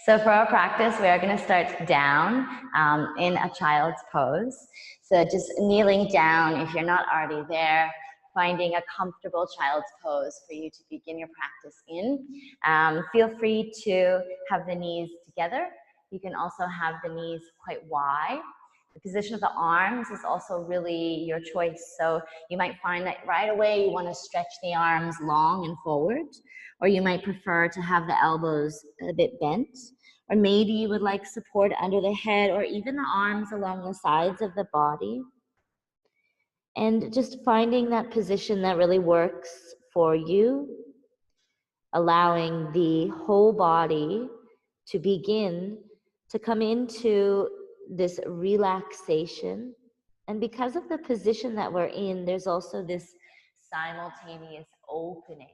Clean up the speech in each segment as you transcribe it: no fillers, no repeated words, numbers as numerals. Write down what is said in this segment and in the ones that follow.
So for our practice, we are going to start down in a child's pose. So just kneeling down if you're not already there, finding a comfortable child's pose for you to begin your practice in. Feel free to have the knees together. You can also have the knees quite wide. The position of the arms is also really your choice. So you might find that right away you want to stretch the arms long and forward, or you might prefer to have the elbows a bit bent, or maybe you would like support under the head or even the arms along the sides of the body. And just finding that position that really works for you, allowing the whole body to begin to come into this relaxation. And because of the position that we're in, there's also this simultaneous opening.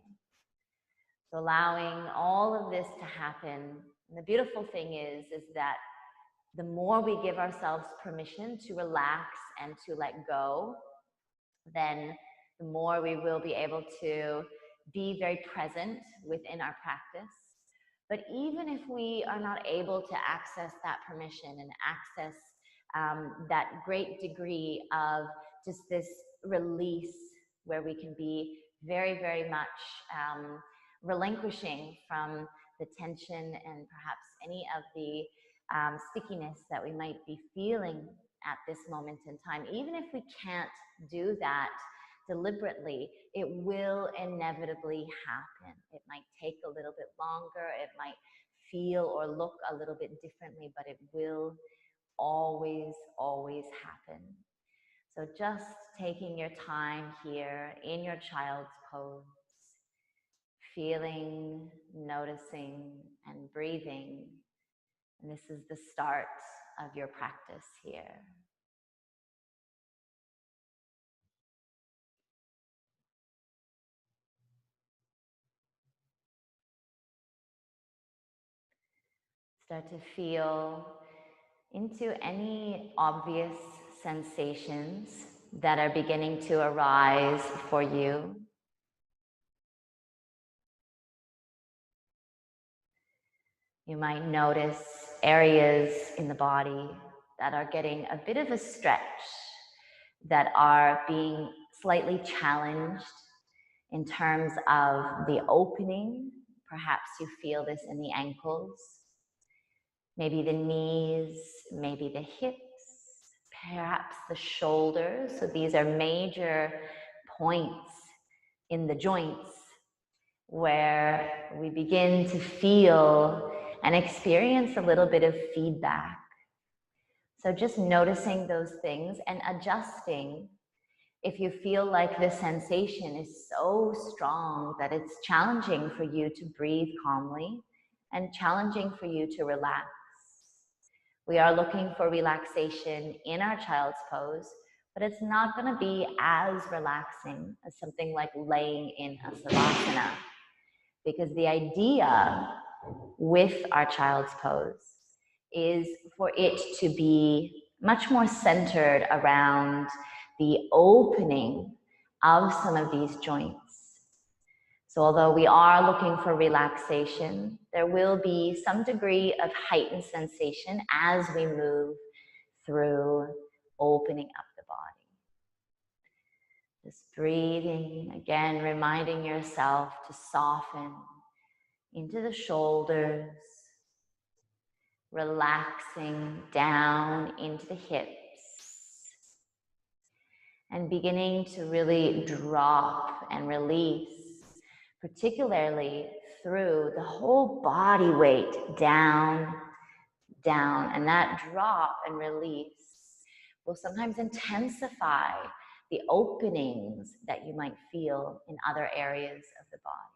So allowing all of this to happen. And the beautiful thing is that the more we give ourselves permission to relax and to let go, then the more we will be able to be very present within our practice. But even if we are not able to access that permission and access that great degree of just this release where we can be very, very much relinquishing from the tension and perhaps any of the stickiness that we might be feeling at this moment in time. Even if we can't do that deliberately, it will inevitably happen. It might take a little bit longer, it might feel or look a little bit differently, but it will always, always happen. So just taking your time here in your child's pose, feeling, noticing, and breathing. And this is the start of your practice here. Start to feel into any obvious sensations that are beginning to arise for you. You might notice areas in the body that are getting a bit of a stretch, that are being slightly challenged in terms of the opening. Perhaps you feel this in the ankles, maybe the knees, maybe the hips, perhaps the shoulders. So these are major points in the joints where we begin to feel and experience a little bit of feedback. So just noticing those things and adjusting if you feel like the sensation is so strong that it's challenging for you to breathe calmly and challenging for you to relax. We are looking for relaxation in our child's pose, but it's not going to be as relaxing as something like laying in a savasana, because the idea with our child's pose is for it to be much more centered around the opening of some of these joints. So although we are looking for relaxation, there will be some degree of heightened sensation as we move through opening up the body. Just breathing, again, reminding yourself to soften into the shoulders, relaxing down into the hips, and beginning to really drop and release, particularly through the whole body weight down, down. And that drop and release will sometimes intensify the openings that you might feel in other areas of the body.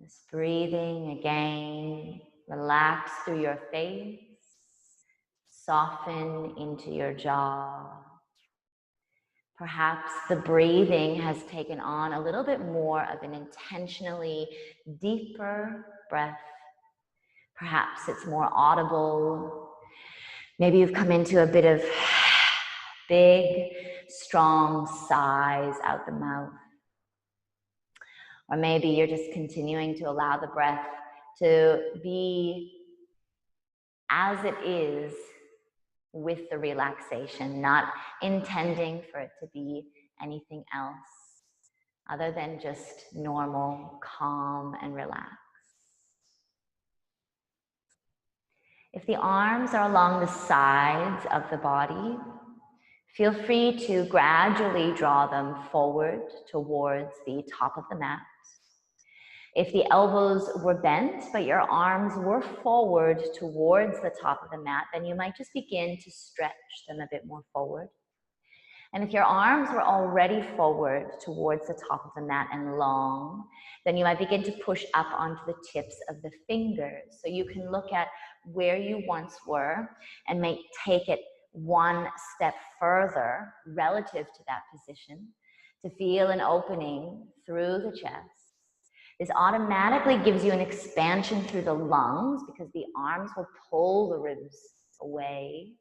Just breathing again, relax through your face, soften into your jaw. Perhaps the breathing has taken on a little bit more of an intentionally deeper breath. Perhaps it's more audible. Maybe you've come into a bit of big, strong sighs out the mouth. Or maybe you're just continuing to allow the breath to be as it is with the relaxation, not intending for it to be anything else other than just normal, calm, and relaxed. If the arms are along the sides of the body, feel free to gradually draw them forward towards the top of the mat. If the elbows were bent, but your arms were forward towards the top of the mat, then you might just begin to stretch them a bit more forward. And if your arms were already forward towards the top of the mat and long, then you might begin to push up onto the tips of the fingers. So you can look at where you once were and take it one step further relative to that position to feel an opening through the chest. This automatically gives you an expansion through the lungs because the arms will pull the ribs away.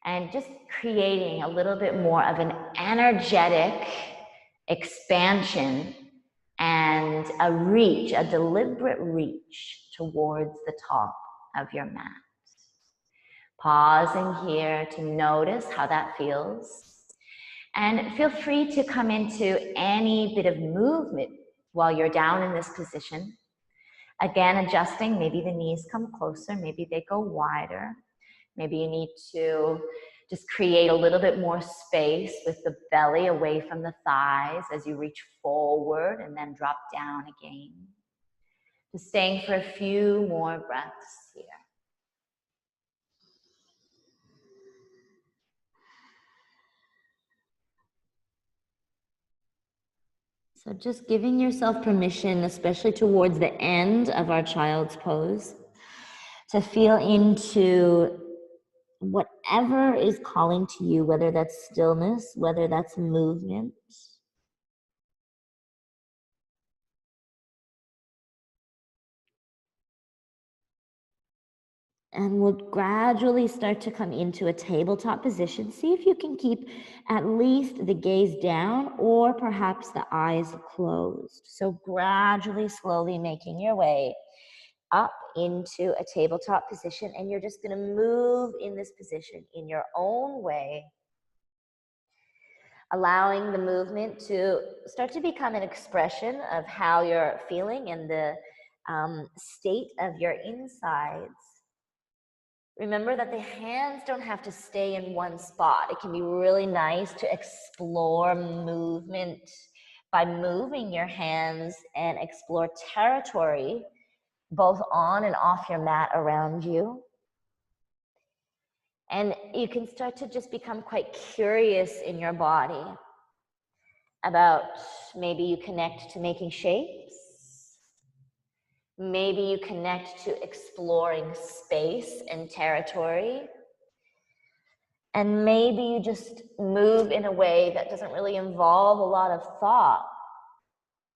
And just creating a little bit more of an energetic expansion and a reach, a deliberate reach towards the top of your mat. Pausing here to notice how that feels. And feel free to come into any bit of movement while you're down in this position. Again, adjusting, maybe the knees come closer, maybe they go wider. Maybe you need to just create a little bit more space with the belly away from the thighs as you reach forward and then drop down again. Just staying for a few more breaths here. So just giving yourself permission, especially towards the end of our child's pose, to feel into whatever is calling to you, whether that's stillness, whether that's movement. And we'll gradually start to come into a tabletop position. See if you can keep at least the gaze down or perhaps the eyes closed. So gradually, slowly making your way up into a tabletop position, and you're just going to move in this position in your own way, allowing the movement to start to become an expression of how you're feeling and the state of your insides. Remember that the hands don't have to stay in one spot. It can be really nice to explore movement by moving your hands and explore territory both on and off your mat around you. And you can start to just become quite curious in your body about, maybe you connect to making shapes. Maybe you connect to exploring space and territory. And maybe you just move in a way that doesn't really involve a lot of thought.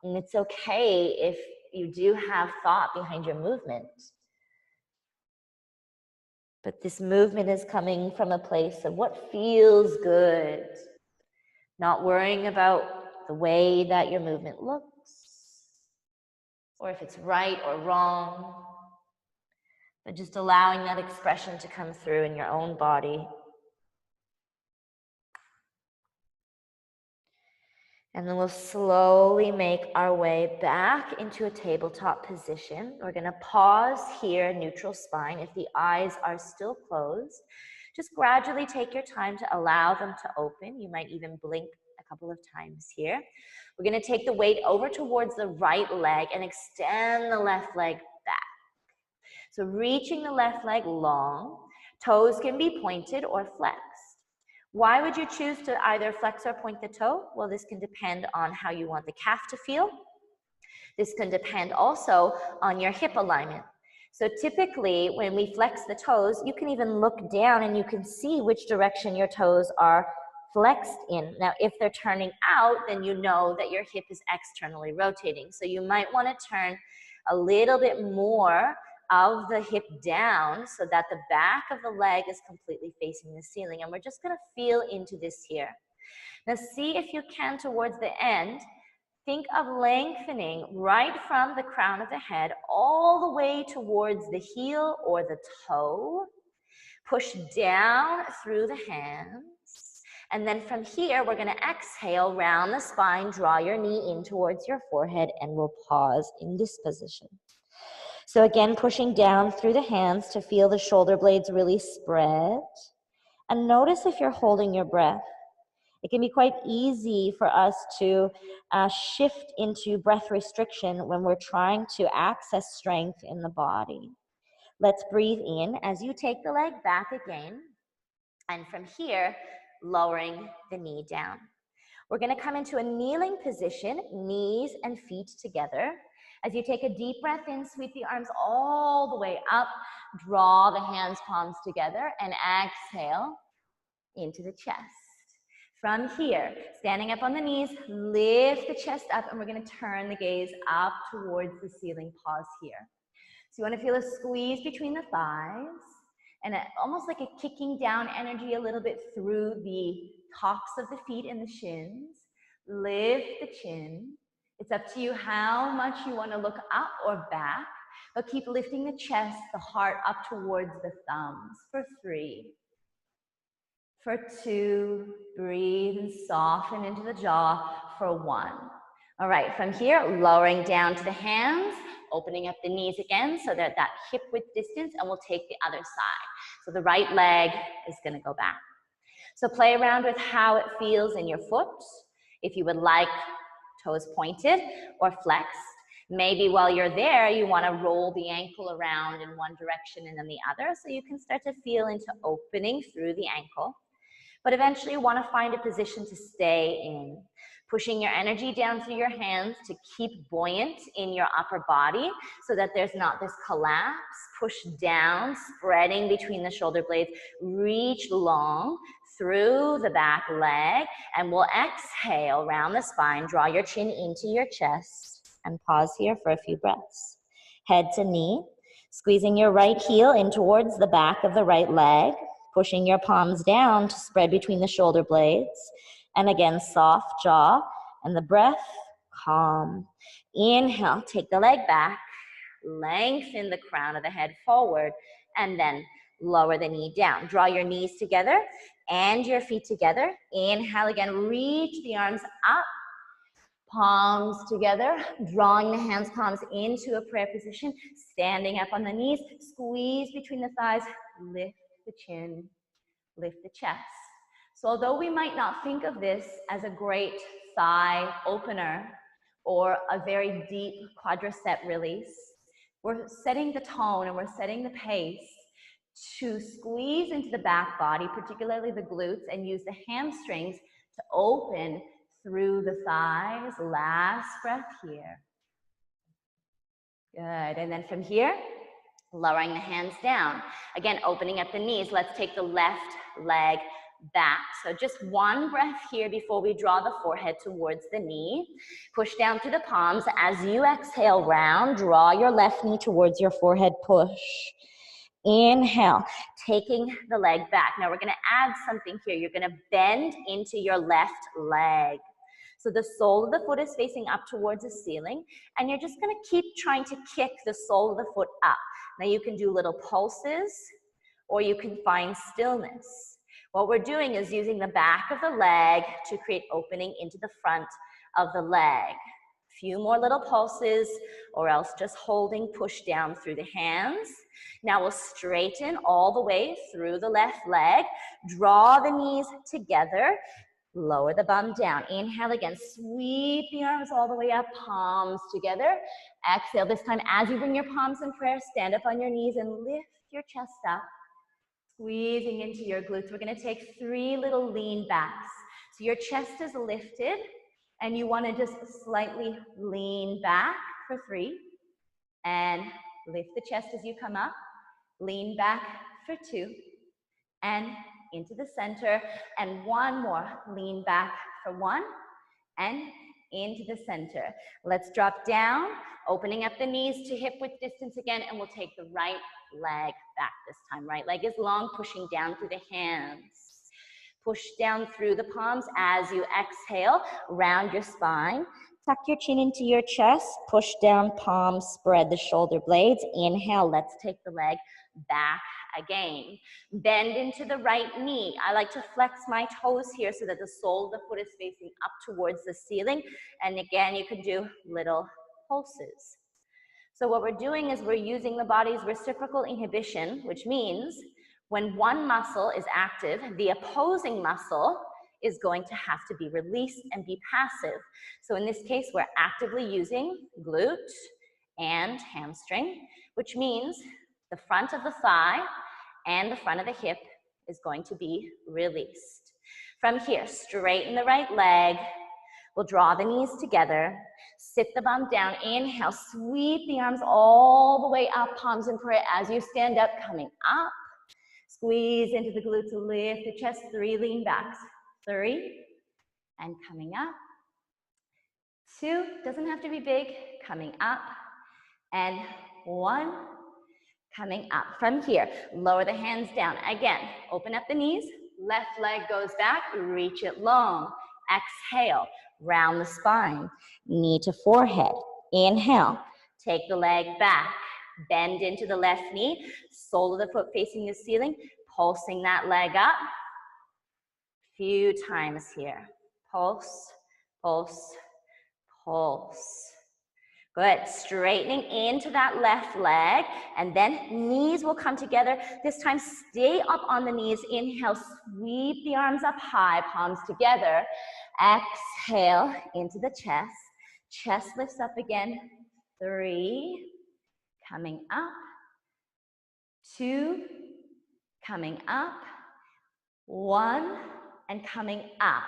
And it's okay if you do have thought behind your movement. But this movement is coming from a place of what feels good. Not worrying about the way that your movement looks, or if it's right or wrong, but just allowing that expression to come through in your own body. And then we'll slowly make our way back into a tabletop position. We're going to pause here, neutral spine. If the eyes are still closed, just gradually take your time to allow them to open. You might even blink a couple of times here. We're going to take the weight over towards the right leg and extend the left leg back. So reaching the left leg long, toes can be pointed or flexed. Why would you choose to either flex or point the toe? Well, this can depend on how you want the calf to feel. This can depend also on your hip alignment. So typically, when we flex the toes, you can even look down and you can see which direction your toes are flexed in. Now, if they're turning out, then you know that your hip is externally rotating. So you might want to turn a little bit more of the hip down so that the back of the leg is completely facing the ceiling. And we're just going to feel into this here. Now see if you can, towards the end, Think of lengthening right from the crown of the head all the way towards the heel or the toe. Push down through the hands. And then from here, we're going to exhale, round the spine, draw your knee in towards your forehead, and we'll pause in this position. So again, pushing down through the hands to feel the shoulder blades really spread. And notice if you're holding your breath. It can be quite easy for us to shift into breath restriction when we're trying to access strength in the body. Let's breathe in as you take the leg back again. And from here, lowering the knee down. We're going to come into a kneeling position, knees and feet together. As you take a deep breath in, sweep the arms all the way up, draw the hands, palms together, and exhale into the chest. From here, standing up on the knees, lift the chest up, and we're going to turn the gaze up towards the ceiling. Pause here. So you want to feel a squeeze between the thighs, and almost like a kicking down energy a little bit through the tops of the feet and the shins. Lift the chin. It's up to you how much you want to look up or back, but keep lifting the chest, the heart up towards the thumbs. For 3. For 2, breathe and soften into the jaw. For 1. All right, from here, lowering down to the hands, opening up the knees again so that hip width distance, and we'll take the other side. So the right leg is going to go back. So play around with how it feels in your foot. If you would like toes pointed or flexed, maybe while you're there, you want to roll the ankle around in one direction and then the other, so you can start to feel into opening through the ankle. But eventually you want to find a position to stay in, pushing your energy down through your hands to keep buoyant in your upper body so that there's not this collapse. Push down, spreading between the shoulder blades, reach long through the back leg, and we'll exhale, round the spine, draw your chin into your chest, and pause here for a few breaths. Head to knee, squeezing your right heel in towards the back of the right leg, pushing your palms down to spread between the shoulder blades. And again, soft jaw, and the breath, calm. Inhale, take the leg back, lengthen the crown of the head forward, and then lower the knee down. Draw your knees together and your feet together. Inhale again, reach the arms up, palms together, drawing the hands, palms into a prayer position, standing up on the knees, squeeze between the thighs, lift the chin, lift the chest. So although we might not think of this as a great thigh opener or a very deep quadricep release, we're setting the tone and we're setting the pace to squeeze into the back body, particularly the glutes, and use the hamstrings to open through the thighs. Last breath here. Good. And then from here, lowering the hands down. Again, opening up the knees. Let's take the left leg back. So just one breath here before we draw the forehead towards the knee. Push down through the palms. As you exhale, round, draw your left knee towards your forehead, push. Inhale, taking the leg back. Now we're going to add something here. You're going to bend into your left leg. So the sole of the foot is facing up towards the ceiling, and you're just going to keep trying to kick the sole of the foot up. Now you can do little pulses, or you can find stillness. What we're doing is using the back of the leg to create opening into the front of the leg. Few more little pulses, or else just holding, push down through the hands. Now we'll straighten all the way through the left leg. Draw the knees together. Lower the bum down. Inhale again. Sweep the arms all the way up, palms together. Exhale. This time, as you bring your palms in prayer, stand up on your knees and lift your chest up. Squeezing into your glutes. We're going to take 3 little lean backs. So your chest is lifted, and you want to just slightly lean back for 3. And lift the chest as you come up. Lean back for 2. And into the center. And 1 more. Lean back for 1. And into the center. Let's drop down, opening up the knees to hip width distance again, and we'll take the right leg back this time. Right leg is long, pushing down through the hands. Push down through the palms as you exhale, round your spine. Tuck your chin into your chest, push down, palms, spread the shoulder blades. Inhale, let's take the leg back again. Bend into the right knee. I like to flex my toes here so that the sole of the foot is facing up towards the ceiling. And again, you can do little pulses. So what we're doing is we're using the body's reciprocal inhibition, which means when one muscle is active, the opposing muscle is going to have to be released and be passive. So in this case, we're actively using glute and hamstring, which means the front of the thigh and the front of the hip is going to be released. From here, straighten the right leg. We'll draw the knees together. Sit the bum down. Inhale, sweep the arms all the way up, palms in prayer as you stand up, coming up. Squeeze into the glutes, lift the chest, 3 lean backs. 3, and coming up. 2, doesn't have to be big, coming up. And 1, coming up. From here, lower the hands down. Again, open up the knees, left leg goes back, reach it long. Exhale, round the spine, knee to forehead. Inhale, take the leg back, bend into the left knee, sole of the foot facing the ceiling, pulsing that leg up. Few times here. Pulse, pulse, pulse. Good. Straightening into that left leg, and then knees will come together. This time, stay up on the knees. Inhale, sweep the arms up high, palms together. Exhale into the chest. Chest lifts up again. 3, coming up. 2, coming up. 1, and coming up.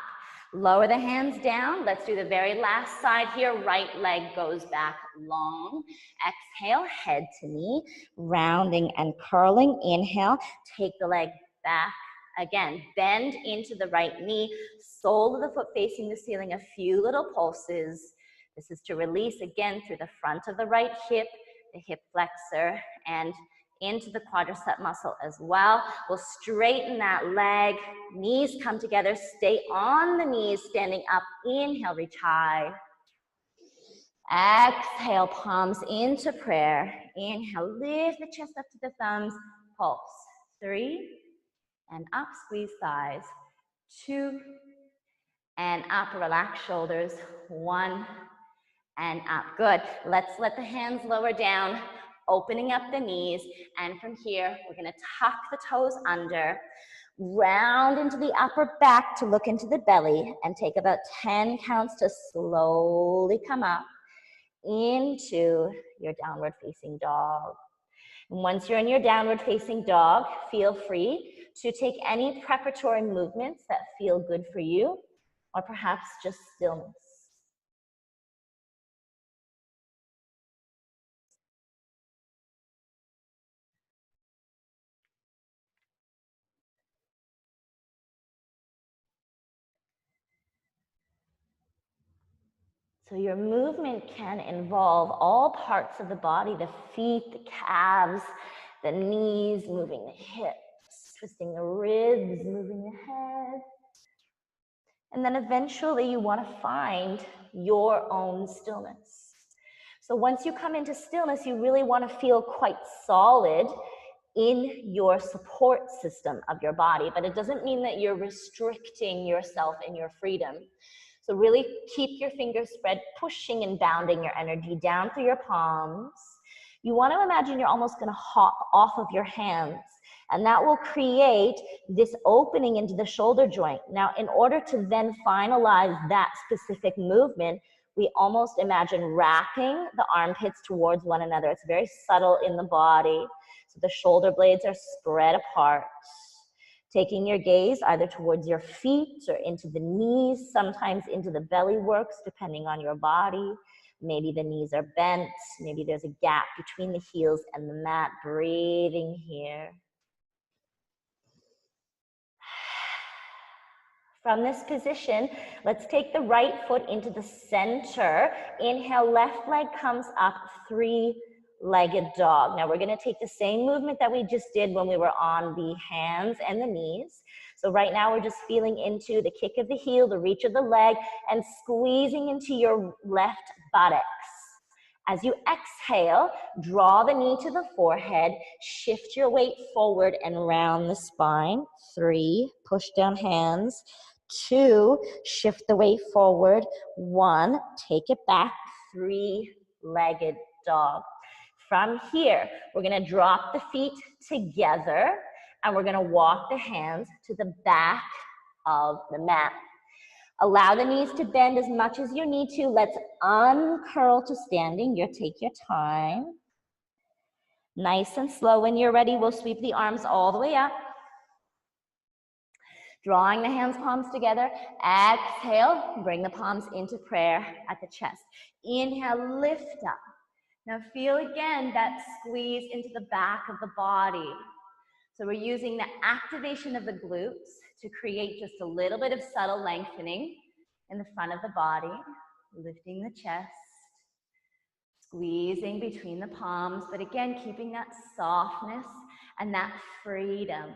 Lower the hands down. Let's do the very last side here. Right leg goes back long. Exhale, head to knee, rounding and curling. Inhale, take the leg back. Again, bend into the right knee, sole of the foot facing the ceiling, a few little pulses. This is to release again through the front of the right hip, the hip flexor, and into the quadricep muscle as well. We'll straighten that leg, knees come together, stay on the knees, standing up. Inhale, reach high. Exhale, palms into prayer. Inhale, lift the chest up to the thumbs, pulse. 3, and up, squeeze thighs. 2, and up, relax shoulders. 1, and up. Good. Let's let the hands lower down, opening up the knees, and from here, we're gonna tuck the toes under, round into the upper back to look into the belly, and take about 10 counts to slowly come up into your downward facing dog. And once you're in your downward facing dog, feel free to take any preparatory movements that feel good for you, or perhaps just stillness. So your movement can involve all parts of the body, the feet, the calves, the knees, moving the hips, twisting the ribs, moving the head. And then eventually you want to find your own stillness. So once you come into stillness, you really want to feel quite solid in your support system of your body, but it doesn't mean that you're restricting yourself in your freedom. So really keep your fingers spread, pushing and bounding your energy down through your palms. You want to imagine you're almost going to hop off of your hands, and that will create this opening into the shoulder joint. Now, in order to then finalize that specific movement, we almost imagine wrapping the armpits towards one another. It's very subtle in the body. So the shoulder blades are spread apart. Taking your gaze either towards your feet or into the knees, sometimes into the belly works, depending on your body. Maybe the knees are bent. Maybe there's a gap between the heels and the mat. Breathing here. From this position, let's take the right foot into the center. Inhale, left leg comes up, 3-legged dog. Now we're going to take the same movement that we just did when we were on the hands and the knees. So right now we're just feeling into the kick of the heel, the reach of the leg, and squeezing into your left buttocks. As you exhale, draw the knee to the forehead, shift your weight forward and round the spine. 3, push down hands. 2, shift the weight forward. 1, take it back. 3-legged dog. From here, we're gonna drop the feet together and we're gonna walk the hands to the back of the mat. Allow the knees to bend as much as you need to. Let's uncurl to standing. Take your time. Nice and slow. When you're ready, we'll sweep the arms all the way up. Drawing the hands, palms together. Exhale, bring the palms into prayer at the chest. Inhale, lift up. Now feel again that squeeze into the back of the body. So we're using the activation of the glutes to create just a little bit of subtle lengthening in the front of the body, lifting the chest, squeezing between the palms, but again, keeping that softness and that freedom.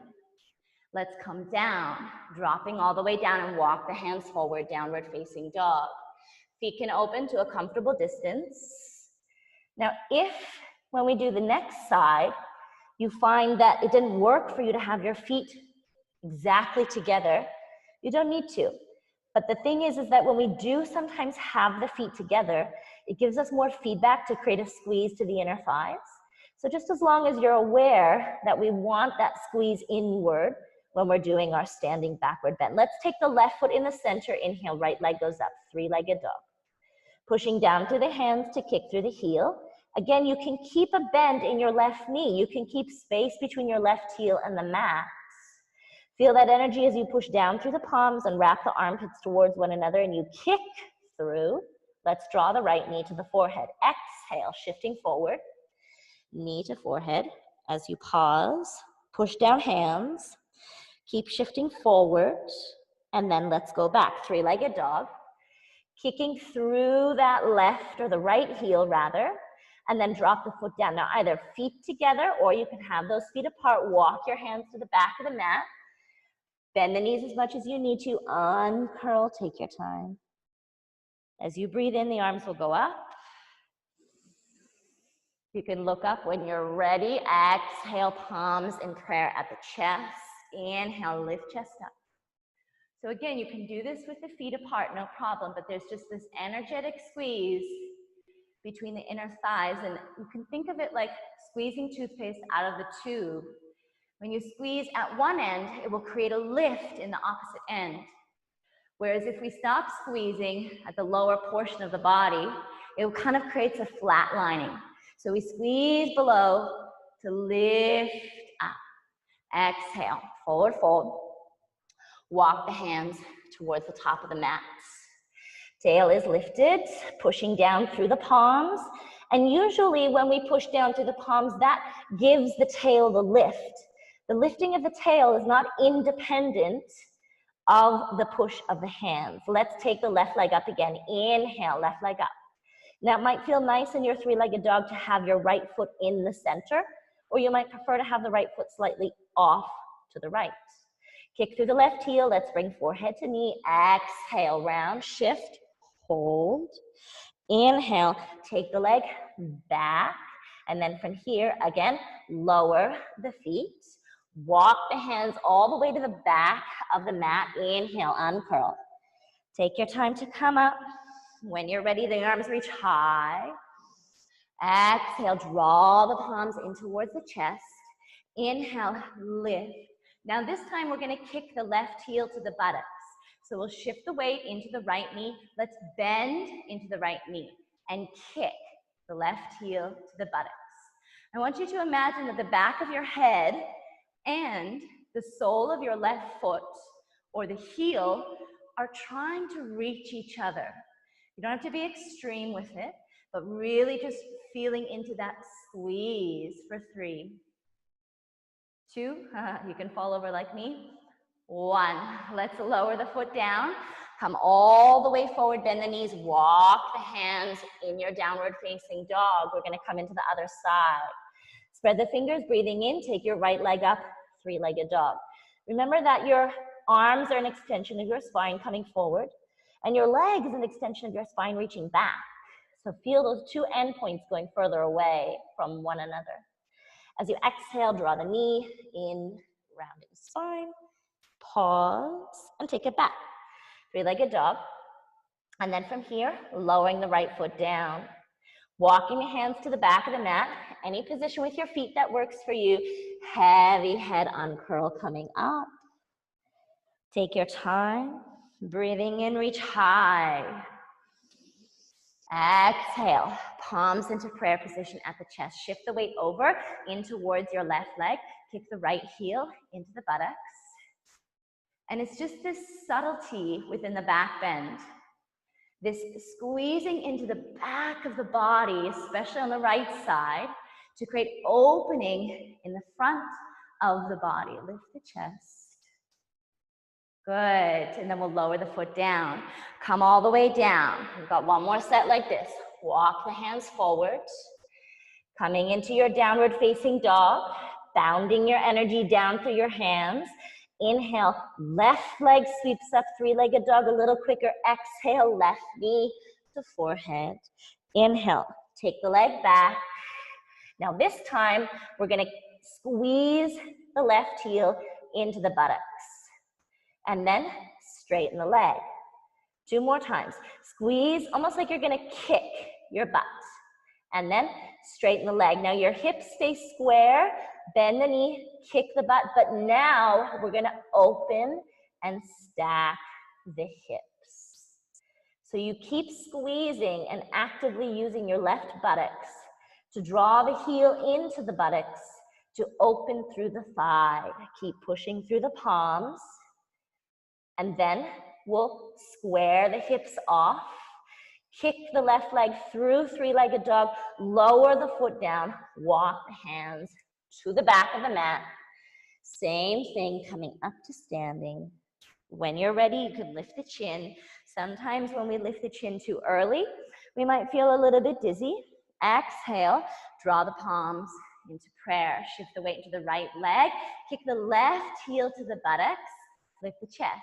Let's come down, dropping all the way down and walk the hands forward, downward facing dog. Feet can open to a comfortable distance. Now, if when we do the next side, you find that it didn't work for you to have your feet exactly together, you don't need to. But the thing is that when we do sometimes have the feet together, it gives us more feedback to create a squeeze to the inner thighs. So just as long as you're aware that we want that squeeze inward when we're doing our standing backward bend. Let's take the left foot in the center. Inhale, right leg goes up, 3-legged dog. Pushing down through the hands to kick through the heel. Again, you can keep a bend in your left knee. You can keep space between your left heel and the mat. Feel that energy as you push down through the palms and wrap the armpits towards one another and you kick through. Let's draw the right knee to the forehead. Exhale, shifting forward. Knee to forehead. As you pause, push down hands. Keep shifting forward. And then let's go back. 3-legged dog. Kicking through that left or the right heel rather. And then drop the foot down. Now either feet together or you can have those feet apart. Walk your hands to the back of the mat. Bend the knees as much as you need to. Uncurl, take your time. As you breathe in, the arms will go up. You can look up when you're ready. Exhale, palms in prayer at the chest. Inhale, lift chest up. So again, you can do this with the feet apart, no problem, but there's just this energetic squeeze between the inner thighs, and you can think of it like squeezing toothpaste out of the tube. When you squeeze at one end, it will create a lift in the opposite end. Whereas if we stop squeezing at the lower portion of the body, it kind of creates a flat lining. So we squeeze below to lift up. Exhale, forward fold. Walk the hands towards the top of the mat. Tail is lifted, pushing down through the palms. And usually when we push down through the palms, that gives the tail the lift. The lifting of the tail is not independent of the push of the hands. Let's take the left leg up again. Inhale, left leg up. Now it might feel nice in your 3-legged dog to have your right foot in the center, or you might prefer to have the right foot slightly off to the right. Kick through the left heel. Let's bring forehead to knee. Exhale, round, shift, hold. Inhale, take the leg back. And then from here, again, lower the feet. Walk the hands all the way to the back of the mat. Inhale, uncurl. Take your time to come up. When you're ready, the arms reach high. Exhale, draw the palms in towards the chest. Inhale, lift. Now this time we're gonna kick the left heel to the buttocks. So we'll shift the weight into the right knee. Let's bend into the right knee and kick the left heel to the buttocks. I want you to imagine that the back of your head and the sole of your left foot or the heel are trying to reach each other. You don't have to be extreme with it, but really just feeling into that squeeze for 3, 2, you can fall over like me. 1, let's lower the foot down. Come all the way forward, bend the knees, walk the hands in your downward facing dog. We're gonna come into the other side. Spread the fingers, breathing in, take your right leg up, 3-legged dog. Remember that your arms are an extension of your spine coming forward, and your leg is an extension of your spine reaching back. So feel those two endpoints going further away from one another. As you exhale, draw the knee in, rounding spine, pause, and take it back. Three-legged dog. And then from here, lowering the right foot down, walking the hands to the back of the mat, any position with your feet that works for you. Heavy head uncurl coming up. Take your time, breathing in, reach high. Exhale, palms into prayer position at the chest. Shift the weight over in towards your left leg. Kick the right heel into the buttocks. And it's just this subtlety within the back bend. This squeezing into the back of the body, especially on the right side, to create opening in the front of the body. Lift the chest. Good, and then we'll lower the foot down. Come all the way down. We've got one more set like this. Walk the hands forward. Coming into your downward facing dog, bounding your energy down through your hands. Inhale, left leg sweeps up, three-legged dog a little quicker. Exhale, left knee to forehead. Inhale, take the leg back. Now this time, we're gonna squeeze the left heel into the buttocks. And then straighten the leg. 2 more times. Squeeze, almost like you're gonna kick your butt. And then straighten the leg. Now your hips stay square, bend the knee, kick the butt, but now we're gonna open and stack the hips. So you keep squeezing and actively using your left buttocks to draw the heel into the buttocks to open through the thigh. Keep pushing through the palms. And then we'll square the hips off, kick the left leg through three-legged dog, lower the foot down, walk the hands to the back of the mat. Same thing, coming up to standing. When you're ready, you can lift the chin. Sometimes when we lift the chin too early, we might feel a little bit dizzy. Exhale, draw the palms into prayer. Shift the weight into the right leg, kick the left heel to the buttocks, lift the chest.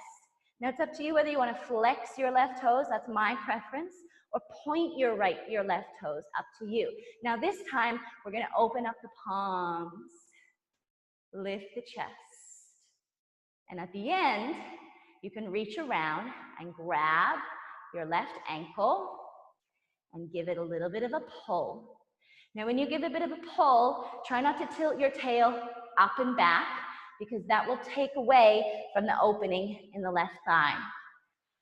Now it's up to you whether you want to flex your left toes, that's my preference, or point your left toes, up to you. Now this time, we're going to open up the palms, lift the chest. And at the end, you can reach around and grab your left ankle and give it a little bit of a pull. Now when you give a bit of a pull, try not to tilt your tail up and back, because that will take away from the opening in the left thigh.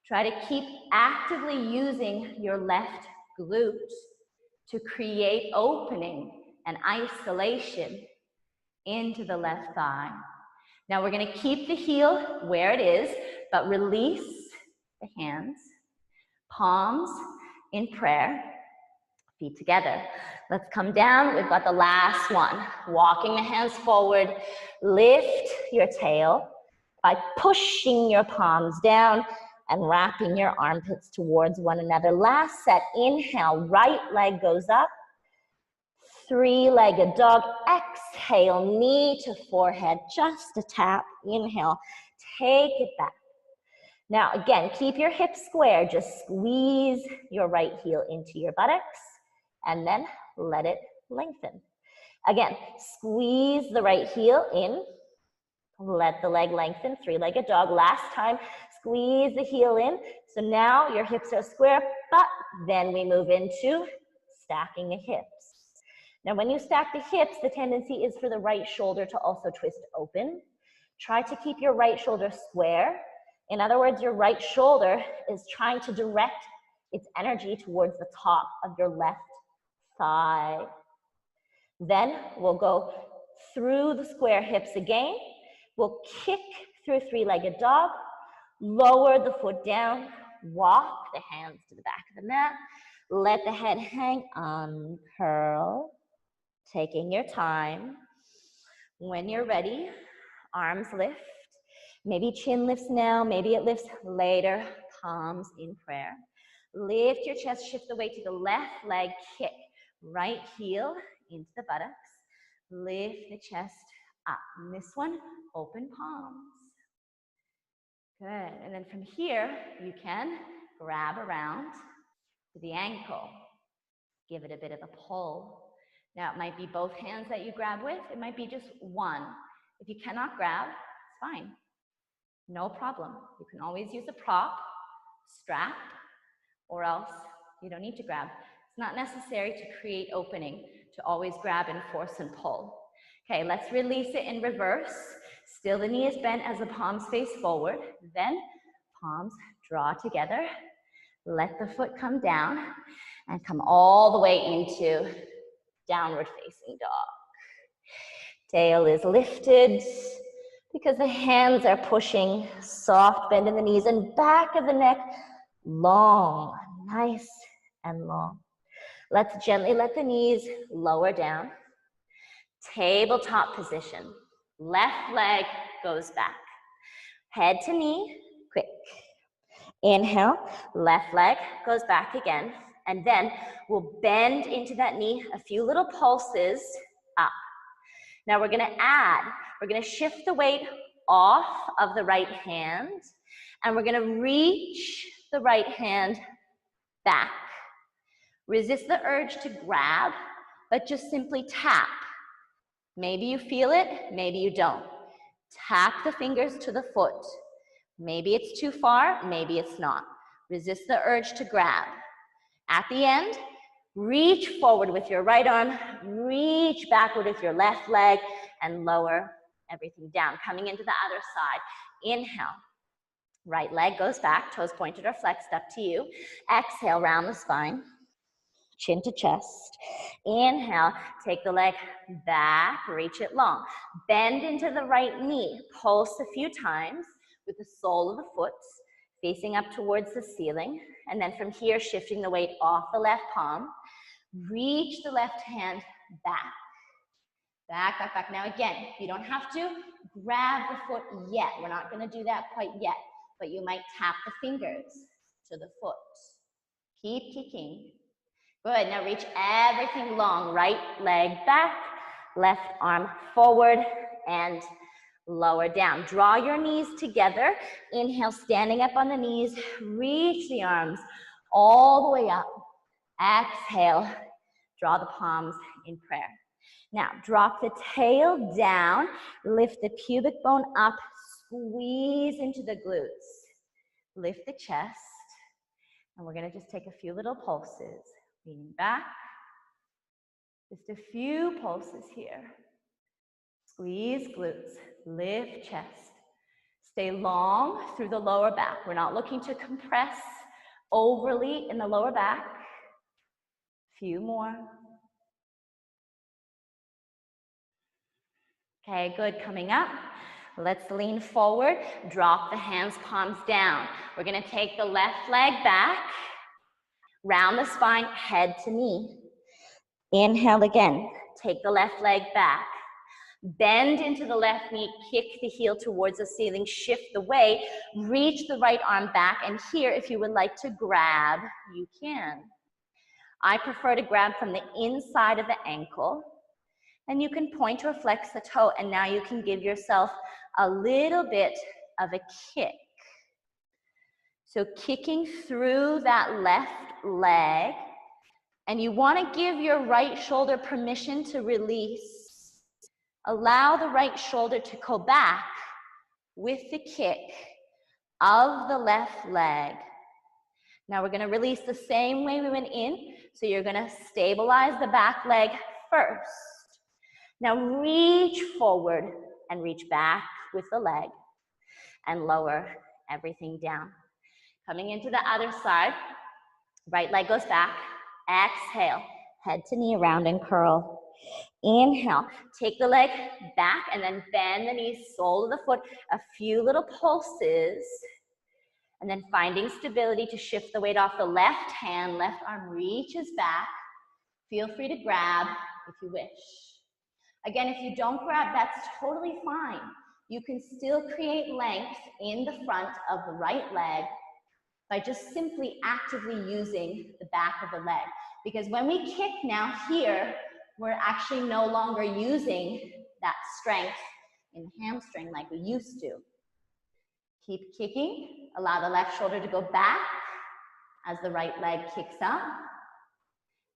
Try to keep actively using your left glute to create opening and isolation into the left thigh. Now we're gonna keep the heel where it is, but release the hands, palms in prayer, feet together. Let's come down. We've got the last one. Walking the hands forward. Lift your tail by pushing your palms down and wrapping your armpits towards one another. Last set. Inhale, right leg goes up. Three-legged dog. Exhale, knee to forehead. Just a tap. Inhale. Take it back. Now, again, keep your hips square. Just squeeze your right heel into your buttocks and then let it lengthen. Again, squeeze the right heel in. Let the leg lengthen. Three-legged dog. Last time, squeeze the heel in. So now your hips are square, but then we move into stacking the hips. Now, when you stack the hips, the tendency is for the right shoulder to also twist open. Try to keep your right shoulder square. In other words, your right shoulder is trying to direct its energy towards the top of your left thigh. Then we'll go through the square hips again. We'll kick through three-legged dog, lower the foot down, walk the hands to the back of the mat, let the head hang, uncurl, taking your time. When you're ready, arms lift. Maybe chin lifts now, maybe it lifts later, palms in prayer. Lift your chest, shift the weight to the left leg, kick. Right heel into the buttocks. Lift the chest up. And this one, open palms. Good. And then from here, you can grab around to the ankle. Give it a bit of a pull. Now, it might be both hands that you grab with. It might be just one. If you cannot grab, it's fine. No problem. You can always use a prop, strap, or else you don't need to grab. It's not necessary to create opening to always grab and force and pull. Okay, let's release it in reverse. Still the knee is bent as the palms face forward. Then palms draw together. Let the foot come down and come all the way into downward facing dog. Tail is lifted because the hands are pushing, soft bend in the knees and back of the neck, long, nice and long. Let's gently let the knees lower down. Tabletop position. Left leg goes back. Head to knee, quick. Inhale, left leg goes back again. And then we'll bend into that knee, a few little pulses up. Now we're gonna shift the weight off of the right hand, and we're gonna reach the right hand back. Resist the urge to grab, but just simply tap. Maybe you feel it, maybe you don't. Tap the fingers to the foot. Maybe it's too far, maybe it's not. Resist the urge to grab. At the end, reach forward with your right arm, reach backward with your left leg, and lower everything down. Coming into the other side. Inhale. Right leg goes back, toes pointed or flexed, up to you. Exhale, round the spine, chin to chest. Inhale, take the leg back, reach it long. Bend into the right knee, pulse a few times with the sole of the foot facing up towards the ceiling. And then from here, shifting the weight off the left palm. Reach the left hand back. Back, back, back. Now again, you don't have to grab the foot yet. We're not gonna do that quite yet, but you might tap the fingers to the foot. Keep kicking. Good, now reach everything long. Right leg back, left arm forward, and lower down. Draw your knees together. Inhale, standing up on the knees. Reach the arms all the way up. Exhale, draw the palms in prayer. Now, drop the tail down, lift the pubic bone up, squeeze into the glutes. Lift the chest, and we're gonna just take a few little pulses. Leaning back, just a few pulses here. Squeeze glutes, lift chest. Stay long through the lower back. We're not looking to compress overly in the lower back. Few more. Okay, good, coming up. Let's lean forward, drop the hands, palms down. We're gonna take the left leg back, round the spine, head to knee. Inhale again, take the left leg back. Bend into the left knee, kick the heel towards the ceiling, shift the weight, reach the right arm back, and here, if you would like to grab, you can. I prefer to grab from the inside of the ankle, and you can point or flex the toe, and now you can give yourself a little bit of a kick. So kicking through that left leg, and you want to give your right shoulder permission to release. Allow the right shoulder to go back with the kick of the left leg. Now we're going to release the same way we went in. So you're going to stabilize the back leg first. Now reach forward and reach back with the leg and lower everything down. Coming into the other side, right leg goes back. Exhale, head to knee, round and curl. Inhale, take the leg back and then bend the knees, sole of the foot, a few little pulses. And then finding stability to shift the weight off the left hand, left arm reaches back. Feel free to grab if you wish. Again, if you don't grab, that's totally fine. You can still create length in the front of the right leg by just simply actively using the back of the leg. Because when we kick now here, we're actually no longer using that strength in the hamstring like we used to. Keep kicking. Allow the left shoulder to go back as the right leg kicks up.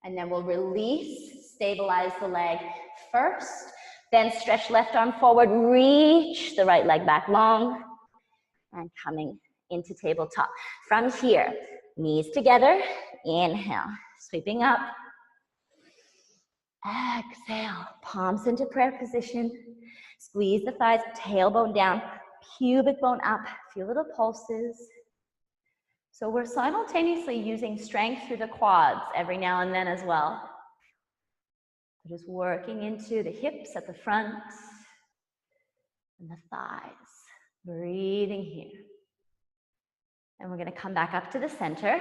And then we'll release, stabilize the leg first. Then stretch left arm forward, reach the right leg back long, and coming into tabletop. From here, knees together, inhale, sweeping up. Exhale, palms into prayer position. Squeeze the thighs, tailbone down, pubic bone up. Feel little pulses. So we're simultaneously using strength through the quads every now and then as well. We're just working into the hips at the front and the thighs. Breathing here. And we're going to come back up to the center,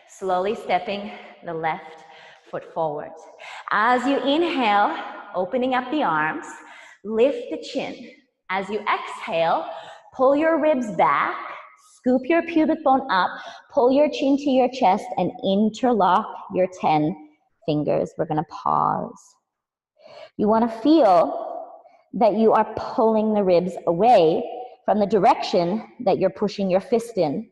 slowly stepping the left foot forward. As you inhale, opening up the arms, lift the chin. As you exhale, pull your ribs back, scoop your pubic bone up, pull your chin to your chest, and interlock your 10 fingers. We're going to pause. You want to feel that you are pulling the ribs away from the direction that you're pushing your fist in.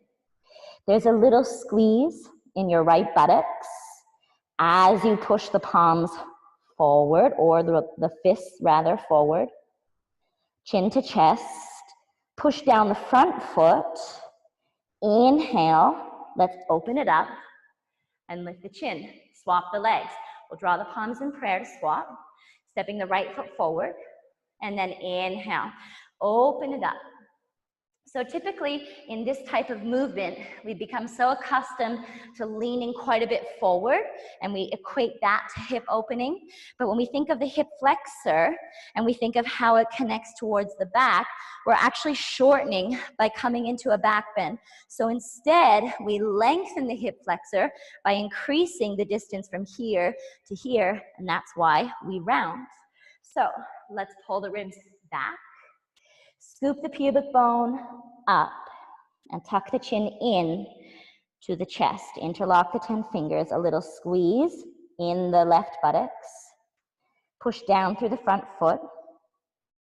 There's a little squeeze in your right buttocks as you push the palms forward, or the fists rather forward. Chin to chest. Push down the front foot. Inhale. Let's open it up and lift the chin. Swap the legs. We'll draw the palms in prayer to swap. Stepping the right foot forward. And then inhale. Open it up. So typically in this type of movement, we become so accustomed to leaning quite a bit forward, and we equate that to hip opening. But when we think of the hip flexor and we think of how it connects towards the back, we're actually shortening by coming into a back bend. So instead, we lengthen the hip flexor by increasing the distance from here to here, and that's why we round. So let's pull the ribs back. Scoop the pubic bone up and tuck the chin in to the chest. Interlock the 10 fingers, a little squeeze in the left buttocks. Push down through the front foot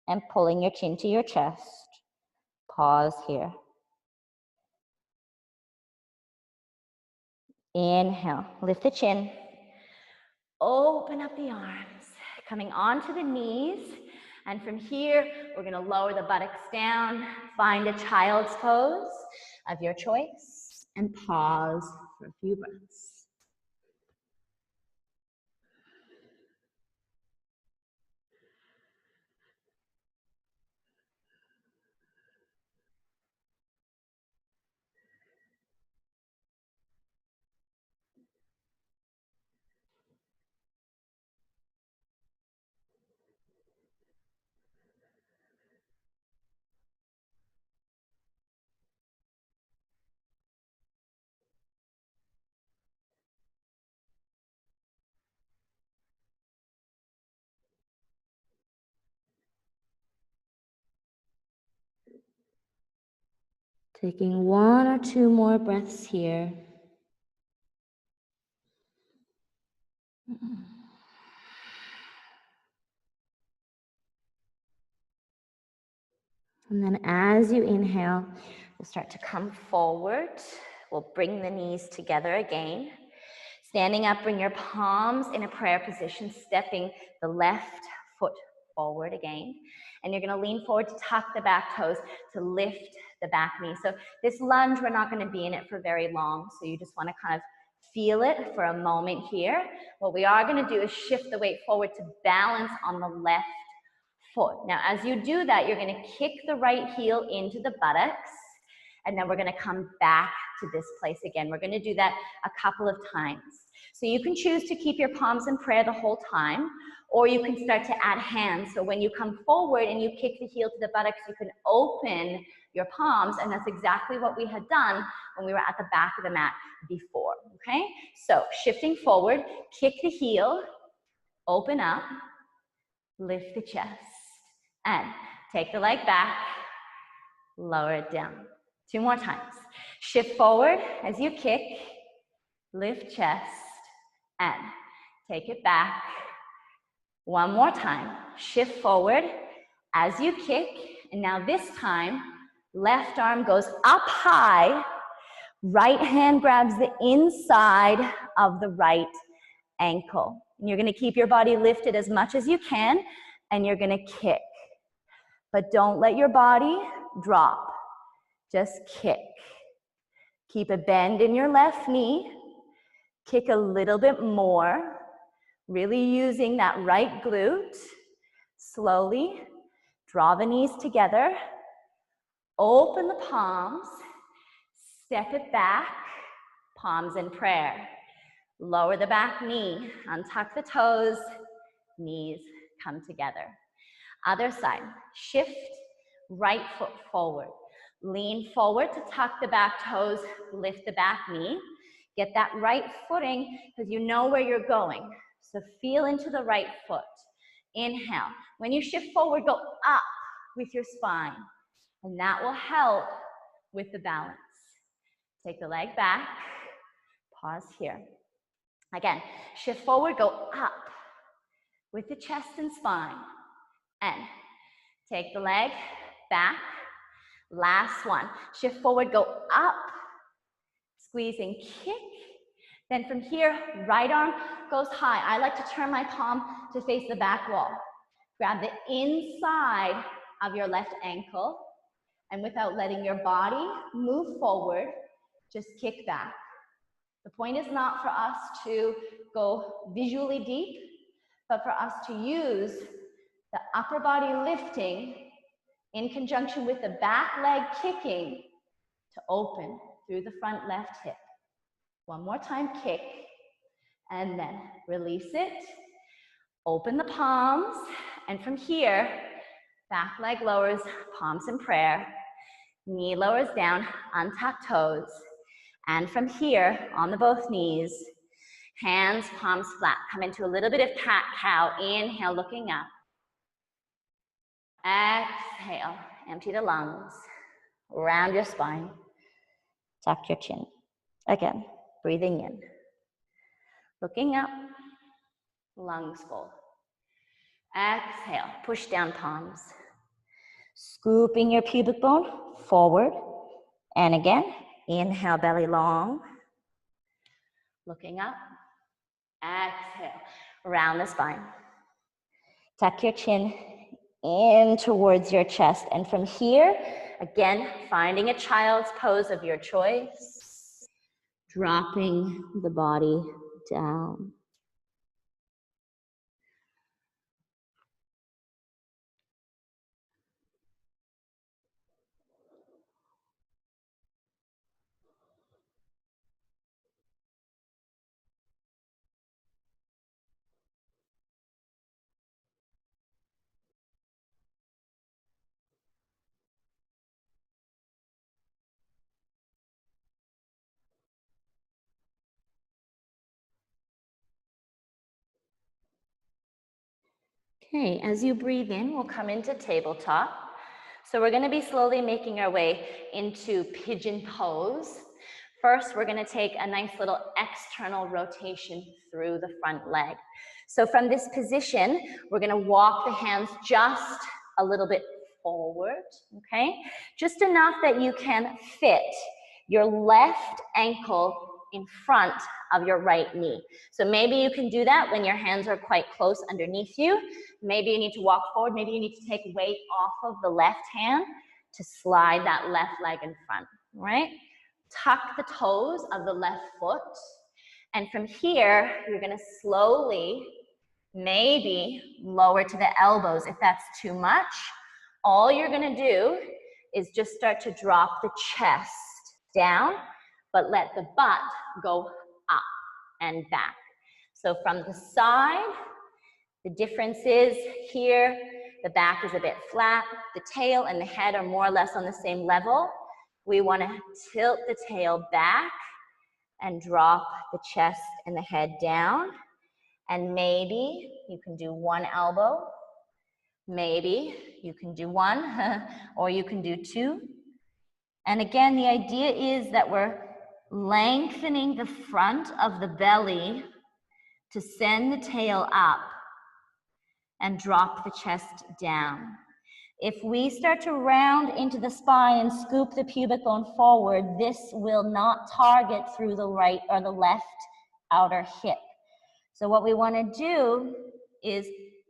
and pulling your chin to your chest. Pause here. Inhale, lift the chin. Open up the arms, coming onto the knees. And from here, we're going to lower the buttocks down, find a child's pose of your choice, and pause for a few breaths. Taking 1 or 2 more breaths here. And then as you inhale, we'll start to come forward. We'll bring the knees together again. Standing up, bring your palms in a prayer position, stepping the left foot forward again. And you're going to lean forward to tuck the back toes to lift the back knee. So this lunge, we're not going to be in it for very long. So you just want to kind of feel it for a moment here. What we are going to do is shift the weight forward to balance on the left foot. Now, as you do that, you're going to kick the right heel into the buttocks, and then we're going to come back to this place again. We're going to do that a couple of times. So you can choose to keep your palms in prayer the whole time, or you can start to add hands. So when you come forward and you kick the heel to the buttocks, you can open your palms, and that's exactly what we had done when we were at the back of the mat before, okay? So shifting forward, kick the heel, open up, lift the chest, and take the leg back, lower it down. 2 more times. Shift forward as you kick, lift chest, and take it back. 1 more time. Shift forward as you kick, and now this time, Left arm goes up high. Right hand grabs the inside of the right ankle. And you're gonna keep your body lifted as much as you can, and you're gonna kick. But don't let your body drop. Just kick. Keep a bend in your left knee. Kick a little bit more. Really using that right glute. Slowly draw the knees together. Open the palms. Step it back. Palms in prayer. Lower the back knee. Untuck the toes. Knees come together. Other side. Shift right foot forward. Lean forward to tuck the back toes. Lift the back knee. Get that right footing because you know where you're going. So feel into the right foot. Inhale. When you shift forward, go up with your spine. And that will help with the balance. Take the leg back. Pause here. Again, shift forward, go up with the chest and spine. And take the leg back. Last one. Shift forward, go up. Squeeze and kick. Then from here, right arm goes high. I like to turn my palm to face the back wall. Grab the inside of your left ankle, and without letting your body move forward, just kick back. The point is not for us to go visually deep, but for us to use the upper body lifting in conjunction with the back leg kicking to open through the front left hip. One more time, kick, and then release it. Open the palms, and from here, back leg lowers, palms in prayer. Knee lowers down, untuck toes. And from here, on the both knees, hands, palms flat. Come into a little bit of cat-cow. Inhale, looking up. Exhale, empty the lungs. Round your spine. Tuck your chin. Again, breathing in. Looking up, lungs full. Exhale, push down palms. Scooping your pubic bone forward. And again, inhale, belly long. Looking up. Exhale, round the spine. Tuck your chin in towards your chest. And from here, again, finding a child's pose of your choice. Dropping the body down. Okay, as you breathe in, we'll come into tabletop. So we're going to be slowly making our way into pigeon pose. First, we're going to take a nice little external rotation through the front leg. So from this position, we're going to walk the hands just a little bit forward, okay? Just enough that you can fit your left ankle in front of your right knee. So maybe you can do that when your hands are quite close underneath you. Maybe you need to walk forward. Maybe you need to take weight off of the left hand to slide that left leg in front, right? Tuck the toes of the left foot. And from here, you're gonna slowly, maybe lower to the elbows if that's too much. All you're gonna do is just start to drop the chest down, but let the butt go up and back. So from the side, the difference is here, the back is a bit flat, the tail and the head are more or less on the same level. We want to tilt the tail back and drop the chest and the head down. And maybe you can do one elbow, maybe you can do one, or you can do two. And again, the idea is that we're lengthening the front of the belly to send the tail up and drop the chest down. If we start to round into the spine and scoop the pubic bone forward, this will not target through the right or the left outer hip. So what we want to do is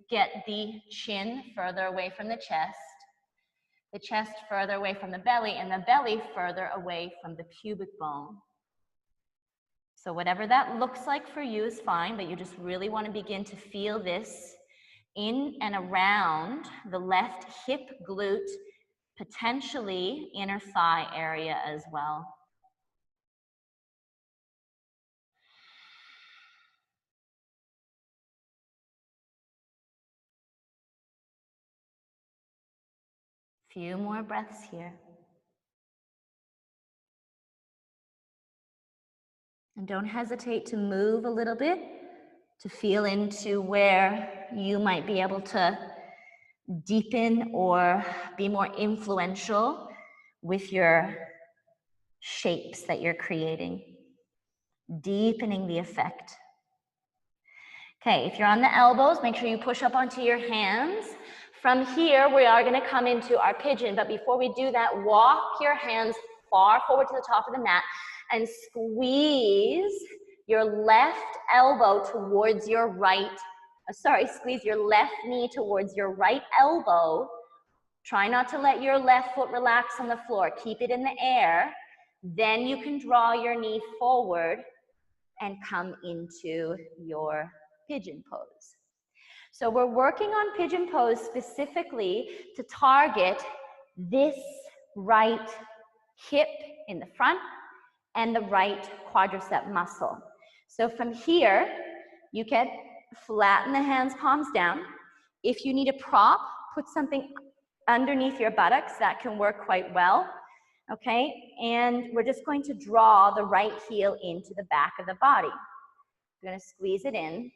get the chin further away from the chest further away from the belly, and the belly further away from the pubic bone. So whatever that looks like for you is fine, but you just really want to begin to feel this in and around the left hip glute, potentially inner thigh area as well. Few more breaths here. And don't hesitate to move a little bit to feel into where you might be able to deepen or be more influential with your shapes that you're creating, deepening the effect. Okay, if you're on the elbows, make sure you push up onto your hands. From here, we are going to come into our pigeon, but before we do that, walk your hands far forward to the top of the mat and squeeze your left elbow towards your right, squeeze your left knee towards your right elbow. Try not to let your left foot relax on the floor. Keep it in the air. Then you can draw your knee forward and come into your pigeon pose. So we're working on pigeon pose specifically to target this right hip in the front and the right quadricep muscle. So from here, you can flatten the hands, palms down. If you need a prop, put something underneath your buttocks. That can work quite well. Okay, and we're just going to draw the right heel into the back of the body. We're going to squeeze it in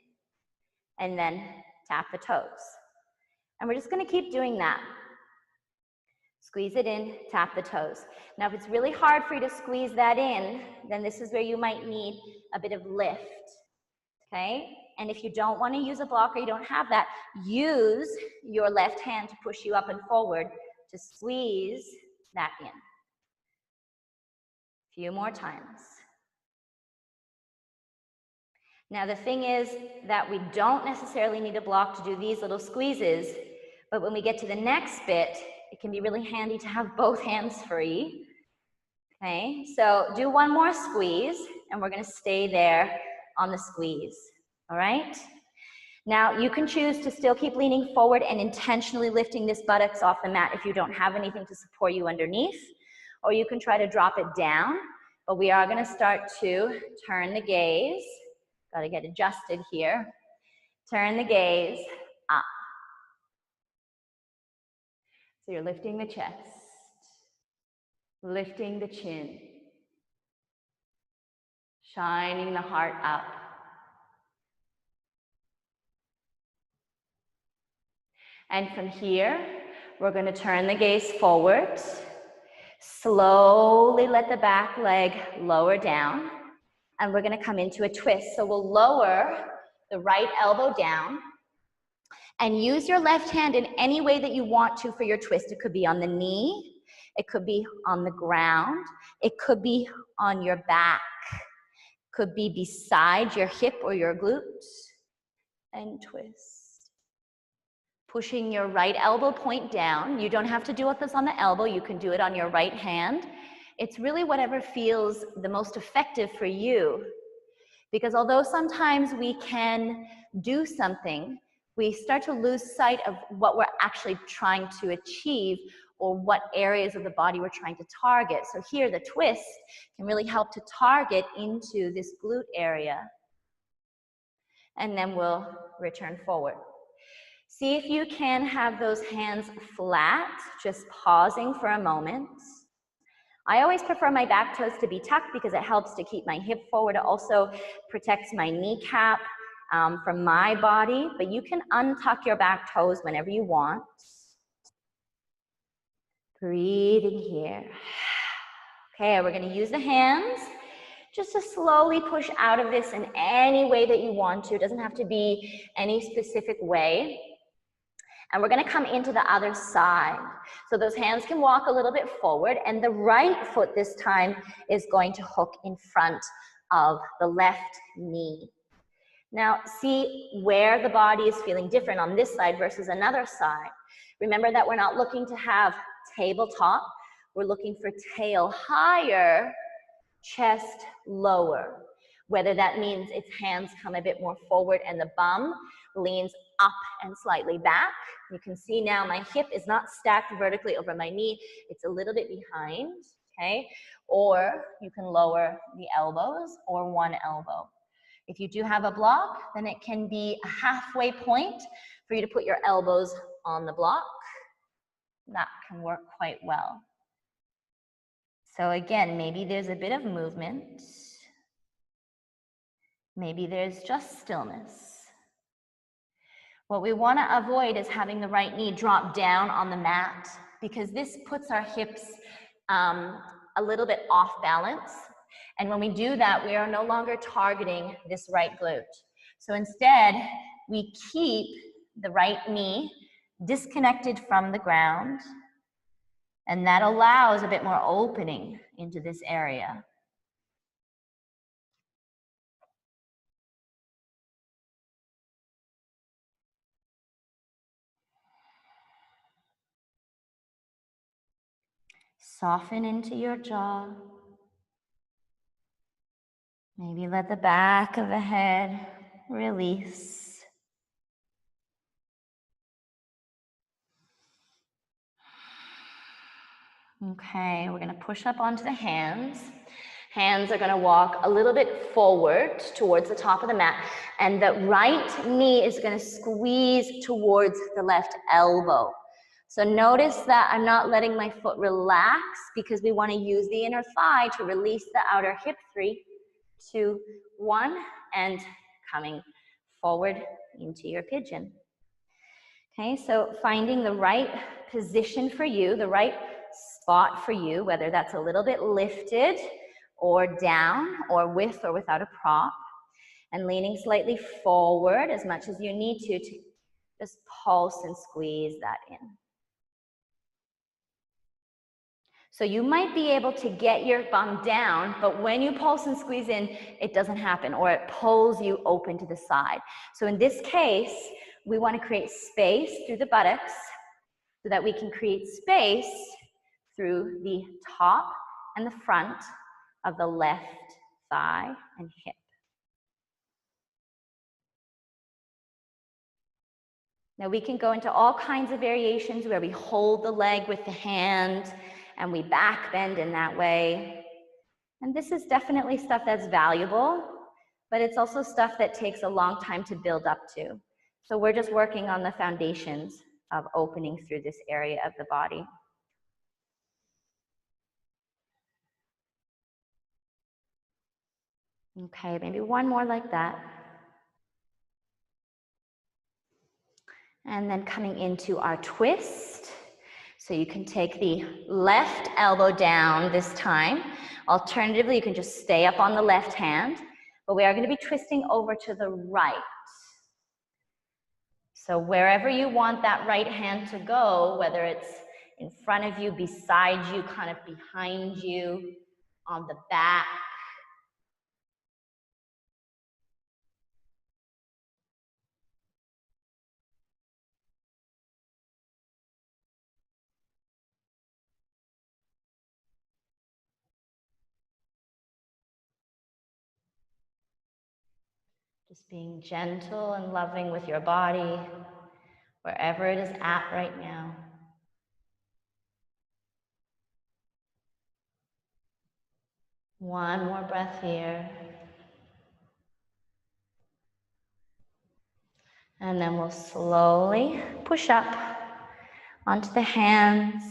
and then tap the toes. And we're just going to keep doing that. Squeeze it in, tap the toes. Now, if it's really hard for you to squeeze that in, then this is where you might need a bit of lift. Okay? And if you don't want to use a block or you don't have that, use your left hand to push you up and forward to squeeze that in. A few more times. Now, the thing is that we don't necessarily need a block to do these little squeezes, but when we get to the next bit, it can be really handy to have both hands free. Okay, so do one more squeeze, and we're going to stay there on the squeeze. All right? Now, you can choose to still keep leaning forward and intentionally lifting this buttocks off the mat if you don't have anything to support you underneath, or you can try to drop it down, but we are going to start to turn the gaze. Got to get adjusted here. Turn the gaze up. So you're lifting the chest, lifting the chin, shining the heart up. And from here, we're going to turn the gaze forward. Slowly let the back leg lower down. And we're going to come into a twist. So we'll lower the right elbow down and use your left hand in any way that you want to for your twist. It could be on the knee. It could be on the ground. It could be on your back. It could be beside your hip or your glute. And twist. Pushing your right elbow point down. You don't have to do this on the elbow. You can do it on your right hand. It's really whatever feels the most effective for you. Because although sometimes we can do something, we start to lose sight of what we're actually trying to achieve or what areas of the body we're trying to target. So here, the twist can really help to target into this glute area. And then we'll return forward. See if you can have those hands flat, just pausing for a moment. I always prefer my back toes to be tucked because it helps to keep my hip forward. It also protects my kneecap from my body, but you can untuck your back toes whenever you want. Breathing here. Okay, we're going to use the hands just to slowly push out of this in any way that you want to. It doesn't have to be any specific way. And we're gonna come into the other side. So those hands can walk a little bit forward, and the right foot this time is going to hook in front of the left knee. Now, see where the body is feeling different on this side versus another side. Remember that we're not looking to have tabletop. We're looking for tail higher, chest lower. Whether that means its hands come a bit more forward and the bum leans up and slightly back. You can see now my hip is not stacked vertically over my knee. It's a little bit behind, okay? Or you can lower the elbows or one elbow. If you do have a block, then it can be a halfway point for you to put your elbows on the block. That can work quite well. So again, maybe there's a bit of movement. Maybe there's just stillness. What we want to avoid is having the right knee drop down on the mat, because this puts our hips a little bit off balance. And when we do that, we are no longer targeting this right glute. So instead, we keep the right knee disconnected from the ground, and that allows a bit more opening into this area. Soften into your jaw. Maybe let the back of the head release. Okay, we're going to push up onto the hands. Hands are going to walk a little bit forward towards the top of the mat, and the right knee is going to squeeze towards the left elbow. So notice that I'm not letting my foot relax, because we want to use the inner thigh to release the outer hip. 3, 2, 1, and coming forward into your pigeon. Okay, so finding the right position for you, the right spot for you, whether that's a little bit lifted or down or with or without a prop, and leaning slightly forward as much as you need to just pulse and squeeze that in. So you might be able to get your bum down, but when you pulse and squeeze in, it doesn't happen, or it pulls you open to the side. So in this case, we want to create space through the buttocks so that we can create space through the top and the front of the left thigh and hip. Now we can go into all kinds of variations where we hold the leg with the hand and we back bend in that way. And this is definitely stuff that's valuable, but it's also stuff that takes a long time to build up to. So we're just working on the foundations of opening through this area of the body. Okay, maybe one more like that. And then coming into our twist. So you can take the left elbow down this time. Alternatively, you can just stay up on the left hand, but we are going to be twisting over to the right. So wherever you want that right hand to go, whether it's in front of you, beside you, kind of behind you, on the back. Just being gentle and loving with your body, wherever it is at right now. One more breath here. And then we'll slowly push up onto the hands,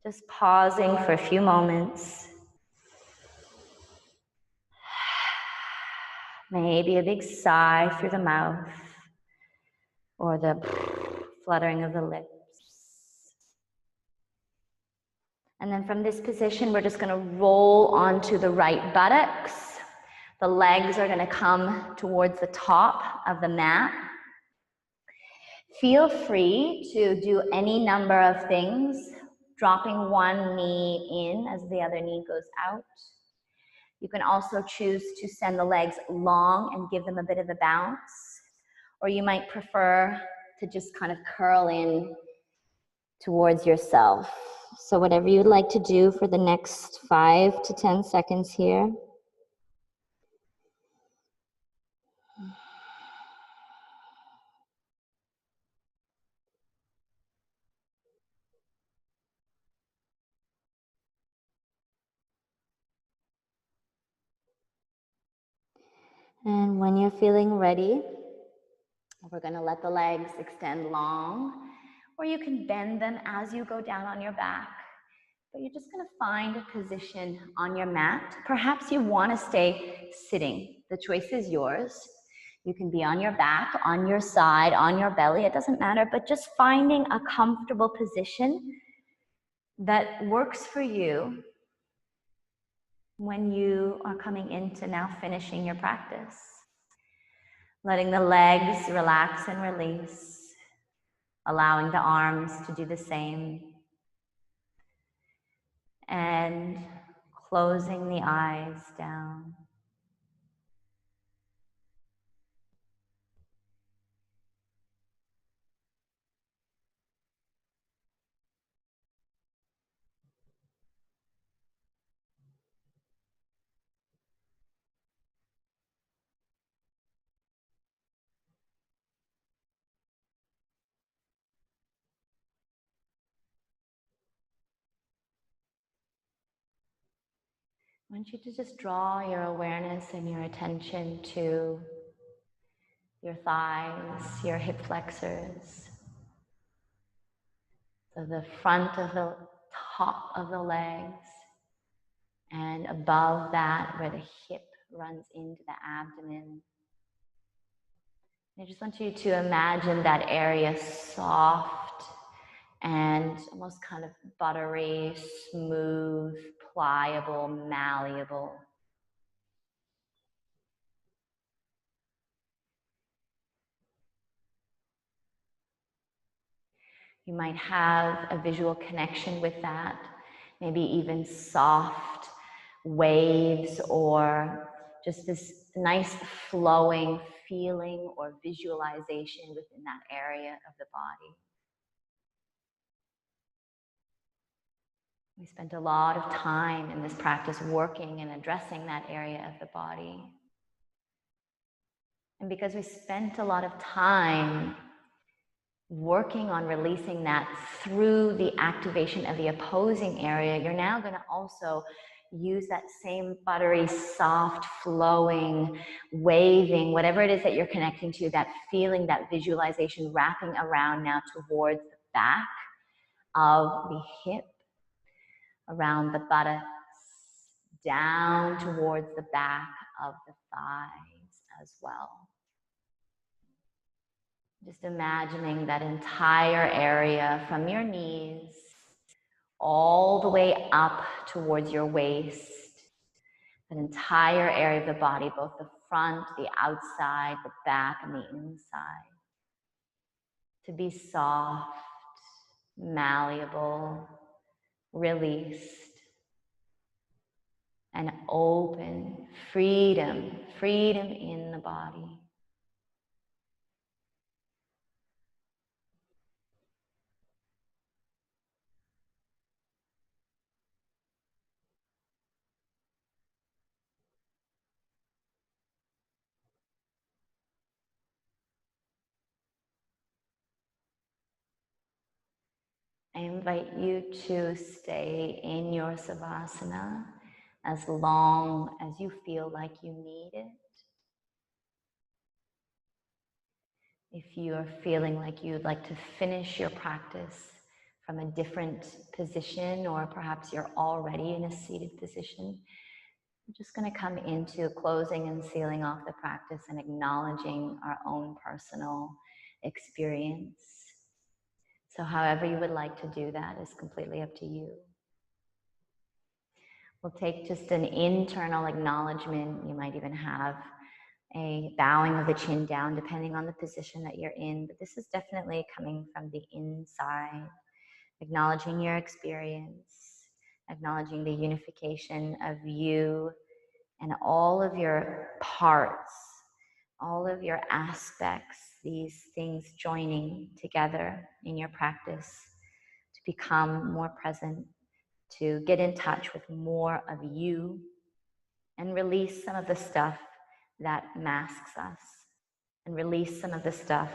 just pausing for a few moments. Maybe a big sigh through the mouth, or the fluttering of the lips. And then from this position, we're just going to roll onto the right buttocks. The legs are going to come towards the top of the mat. Feel free to do any number of things, dropping one knee in as the other knee goes out. You can also choose to send the legs long and give them a bit of a bounce, or you might prefer to just kind of curl in towards yourself. So whatever you'd like to do for the next 5 to 10 seconds here. And when you're feeling ready, we're going to let the legs extend long, or you can bend them as you go down on your back. But you're just going to find a position on your mat. Perhaps you want to stay sitting. The choice is yours. You can be on your back, on your side, on your belly. It doesn't matter, but just finding a comfortable position that works for you when you are coming into now finishing your practice. Letting the legs relax and release, allowing the arms to do the same, and closing the eyes down. I want you to just draw your awareness and your attention to your thighs, your hip flexors, so the front of the top of the legs, and above that where the hip runs into the abdomen. I just want you to imagine that area soft and almost kind of buttery, smooth, pliable, malleable. You might have a visual connection with that, maybe even soft waves or just this nice flowing feeling or visualization within that area of the body. We spent a lot of time in this practice working and addressing that area of the body. And because we spent a lot of time working on releasing that through the activation of the opposing area, you're now going to also use that same buttery, soft, flowing, waving, whatever it is that you're connecting to, that feeling, that visualization wrapping around now towards the back of the hip, around the buttocks, down towards the back of the thighs as well. Just imagining that entire area from your knees all the way up towards your waist, that entire area of the body, both the front, the outside, the back, and the inside, to be soft, malleable, released, and open, freedom, freedom in the body. I invite you to stay in your savasana as long as you feel like you need it. If you are feeling like you'd like to finish your practice from a different position, or perhaps you're already in a seated position, we're just going to come into closing and sealing off the practice and acknowledging our own personal experience. So however you would like to do that is completely up to you. We'll take just an internal acknowledgement. You might even have a bowing of the chin down, depending on the position that you're in. But this is definitely coming from the inside, acknowledging your experience, acknowledging the unification of you and all of your parts, all of your aspects, these things joining together in your practice to become more present, to get in touch with more of you and release some of the stuff that masks us and release some of the stuff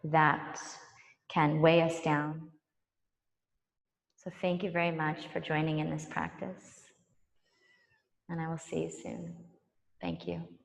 that can weigh us down. So thank you very much for joining in this practice, and I will see you soon. Thank you.